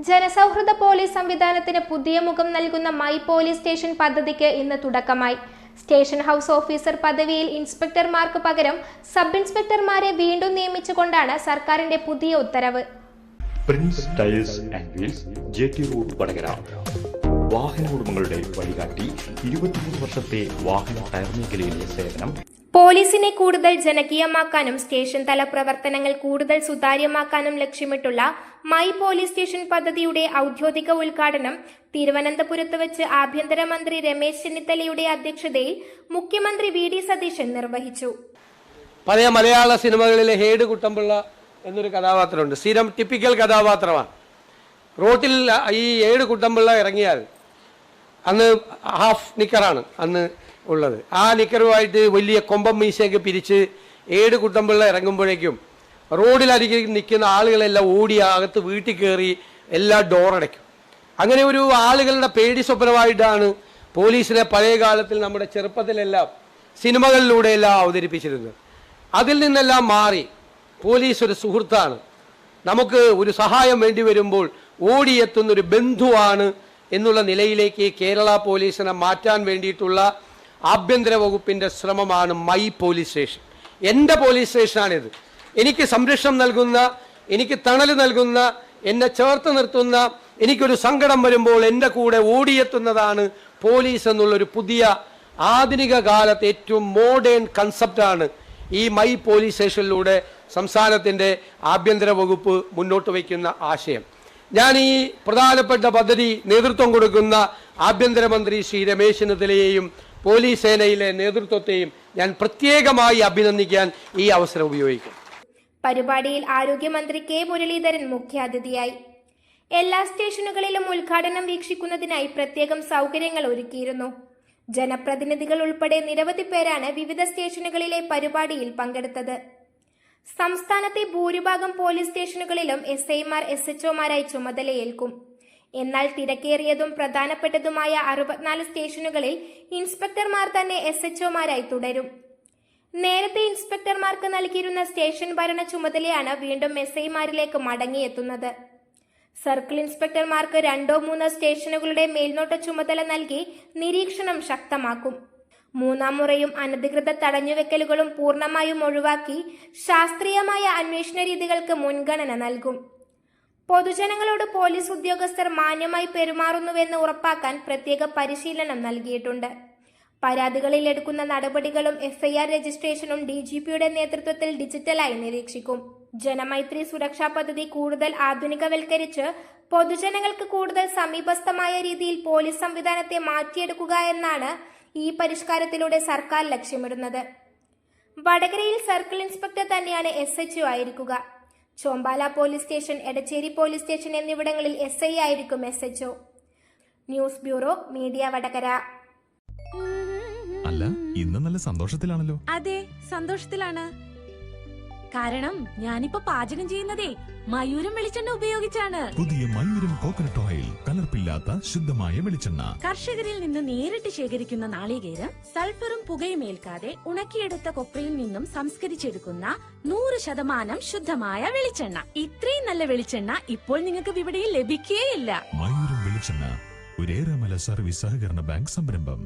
ജനസൗഹൃദ police സംവിധാനത്തിന് പുതിയ മുഖം നൽകുന്ന മൈ പോലീസ് സ്റ്റേഷൻ പദ്ധതിക്ക് ഇന്ന് തുടക്കമായി. സ്റ്റേഷൻ ഹൗസ് ഓഫീസർ പദവിയിൽ ഇൻസ്പെക്ടർമാർക്ക് പകരം സബ് ഇൻസ്പെക്ടർമാരെ വീണ്ടും നിയമിച്ചുകൊണ്ടാണ് സർക്കാരിന്റെ പുതിയ ഉത്തരവ്. Prince tyres and wheels, JT road, Vadakara. വാഹന ഉടമകളുടെ വഴികാട്ടി, 23 വർഷത്തെ വാഹന ടയർ മേഖലയിലെ സേവനം. പോലീസിനെ കൂടുതൽ ജനകീയമാക്കാനും സ്റ്റേഷൻ തല പ്രവർത്തനങ്ങൾ കൂടുതൽ സുതാര്യമാക്കാനും ലക്ഷ്യമിട്ടുള്ള മൈ പോലീസ് സ്റ്റേഷൻ പദ്ധതിയുടെ ഔദ്യോഗിക ഉദ്ഘാടനം തിരുവനന്തപുരത്ത് വെച്ച് ആഭ്യന്തരമന്ത്രി രമേശ് ചെന്നിത്തലയുടെ അധ്യക്ഷതയിൽ മുഖ്യമന്ത്രി വി.ഡി. സതീശൻ നിർവഹിച്ചു. പഴയ മലയാള സിനിമകളിലെ ഹേഡ് കുട്ടമ്പിള്ള എന്നൊരു കഥാപാത്രമുണ്ട്. സ്ഥിരം ടിപ്പിക്കൽ കഥാപാത്രമാണ്. റോട്ടിൽ ഈ ഏട് കുട്ടമ്പിള്ള ഇറങ്ങിയാൽ അന്ന് ഹാഫ് നിക്കറാണ് അന്ന് ഉള്ളത്. ആ നിക്കറുമായിട്ട് വലിയ കൊമ്പം മീശയൊക്കെ പിരിച്ച് ഏട് കുട്ടമ്പിള്ള ഇറങ്ങുമ്പോഴേക്കും റോഡിലരികിൽ നിൽക്കുന്ന ആളുകളെല്ലാം ഓടി അകത്ത് വീട്ടിൽ കയറി എല്ലാ ഡോറടയ്ക്കും. അങ്ങനെ ഒരു ആളുകളുടെ പേടി സ്വപ്നമായിട്ടാണ് പോലീസിനെ പഴയ കാലത്തിൽ നമ്മുടെ ചെറുപ്പത്തിലെല്ലാം സിനിമകളിലൂടെയെല്ലാം അവതരിപ്പിച്ചിരുന്നത്. അതിൽ നിന്നെല്ലാം മാറി പോലീസ് ഒരു സുഹൃത്താണ്, നമുക്ക് ഒരു സഹായം വേണ്ടി വരുമ്പോൾ ഓടിയെത്തുന്നൊരു ബന്ധുവാണ് എന്നുള്ള നിലയിലേക്ക് കേരള പോലീസിനെ മാറ്റാൻ വേണ്ടിയിട്ടുള്ള ആഭ്യന്തര വകുപ്പിൻ്റെ ശ്രമമാണ് മൈ പോലീസ് സ്റ്റേഷൻ. എൻ്റെ പോലീസ് സ്റ്റേഷനാണിത്. എനിക്ക് സംരക്ഷണം നൽകുന്ന, എനിക്ക് തണൽ നൽകുന്ന, എന്നെ ചേർത്ത് നിർത്തുന്ന, എനിക്കൊരു സങ്കടം വരുമ്പോൾ എൻ്റെ കൂടെ ഓടിയെത്തുന്നതാണ് പോലീസ് എന്നുള്ളൊരു പുതിയ ആധുനിക കാലത്ത് ഏറ്റവും മോഡേൺ കൺസെപ്റ്റാണ് ഈ മൈ പോലീസ് സ്റ്റേഷനിലൂടെ സംസ്ഥാനത്തിൻ്റെ ആഭ്യന്തര വകുപ്പ് മുന്നോട്ട് വയ്ക്കുന്ന ആശയം. ഞാൻ ഈ പ്രധാനപ്പെട്ട പദ്ധതി നേതൃത്വം കൊടുക്കുന്ന ആഭ്യന്തരമന്ത്രി ശ്രീ രമേശ് ചെന്നിത്തലയെയും പോലീസ് സേനയിലെ നേതൃത്വത്തെയും ഞാൻ പ്രത്യേകമായി അഭിനന്ദിക്കാൻ ഈ അവസരം ഉപയോഗിക്കും. പരിപാടിയിൽ ആരോഗ്യമന്ത്രി കെ മുരളീധരൻ മുഖ്യാതിഥിയായി. എല്ലാ സ്റ്റേഷനുകളിലും ഉദ്ഘാടനം വീക്ഷിക്കുന്നതിനായി പ്രത്യേകം സൗകര്യങ്ങൾ ഒരുക്കിയിരുന്നു. ജനപ്രതിനിധികൾ ഉൾപ്പെടെ നിരവധി പേരാണ് വിവിധ സ്റ്റേഷനുകളിലെ പരിപാടിയിൽ പങ്കെടുത്തത്. സംസ്ഥാനത്തെ ഭൂരിഭാഗം പോലീസ് സ്റ്റേഷനുകളിലും SI-മാർ SHO-മാരായി ചുമതലയേൽക്കും. എന്നാൽ തിരക്കേറിയതും പ്രധാനപ്പെട്ടതുമായ 64 സ്റ്റേഷനുകളിൽ ഇൻസ്പെക്ടർമാർ തന്നെ SHO-മാരായി തുടരും. നേരത്തെ ഇൻസ്പെക്ടർമാർക്ക് നൽകിയിരുന്ന സ്റ്റേഷൻ ഭരണ ചുമതലയാണ് വീണ്ടും SI-മാരിലേക്ക് മടങ്ങിയെത്തുന്നത്. സർക്കിൾ ഇൻസ്പെക്ടർമാർക്ക് 2-3 സ്റ്റേഷനുകളുടെ മേൽനോട്ട ചുമതല നൽകി നിരീക്ഷണം ശക്തമാക്കും. 3ാം മുറയും അനധികൃത തടഞ്ഞുവെക്കലുകളും പൂർണ്ണമായും ഒഴിവാക്കി ശാസ്ത്രീയമായ അന്വേഷണ രീതികൾക്ക് മുൻഗണന നൽകും. പൊതുജനങ്ങളോട് പോലീസ് ഉദ്യോഗസ്ഥർ മാന്യമായി പെരുമാറുന്നുവെന്ന് ഉറപ്പാക്കാൻ പ്രത്യേക പരിശീലനം നൽകിയിട്ടുണ്ട്. പരാതികളിൽ എടുക്കുന്ന നടപടികളും FIR രജിസ്ട്രേഷനും DGPയുടെ നേതൃത്വത്തിൽ ഡിജിറ്റലായി നിരീക്ഷിക്കും. ജനമൈത്രി സുരക്ഷാ പദ്ധതി കൂടുതൽ ആധുനികവൽക്കരിച്ച് പൊതുജനങ്ങൾക്ക് കൂടുതൽ സമീപസ്ഥമായ രീതിയിൽ പോലീസ് സംവിധാനത്തെ മാറ്റിയെടുക്കുക എന്നാണ് ഈ പരിഷ്കാരത്തിലൂടെ സർക്കാർ ലക്ഷ്യമിടുന്നത്. വടകരയിൽ സർക്കിൾ ഇൻസ്പെക്ടർ തന്നെയാണ് SHO ആയിരിക്കുക. Chombala police station, Edachery police station എന്നിവിടങ്ങളിൽ SI ആയിരിക്കും SHO. News bureau, media, Vadakara. അല്ല, ഇന്ന് നല്ല സന്തോഷത്തിലാണല്ലോ. അതെ, സന്തോഷത്തിലാണ്. കാരണം ഞാനിപ്പോ പാചകം ചെയ്യുന്നതേ മയൂരം വെളിച്ചെണ്ണ ഉപയോഗിച്ചാണ്. പുതിയ മയൂരം കോക്കനട്ട് ഓയിൽ, കലർപ്പില്ലാത്ത ശുദ്ധമായ വെളിച്ചെണ്ണ. കർഷകരിൽ നിന്ന് നേരിട്ട് ശേഖരിക്കുന്ന നാളികേരം സൾഫറും പുകയും ഏൽക്കാതെ ഉണക്കിയെടുത്ത കൊപ്രയിൽ നിന്നും സംസ്കരിച്ചെടുക്കുന്ന 100% ശുദ്ധമായ വെളിച്ചെണ്ണ. ഇത്രയും നല്ല വെളിച്ചെണ്ണ ഇപ്പോൾ നിങ്ങൾക്ക് വിപണിയിൽ ലഭിക്കുകയില്ല. മയൂരം വെളിച്ചെണ്ണ, ഒരു ഏറെമല സർവീസ് സഹകരണ ബാങ്ക് സംരംഭം.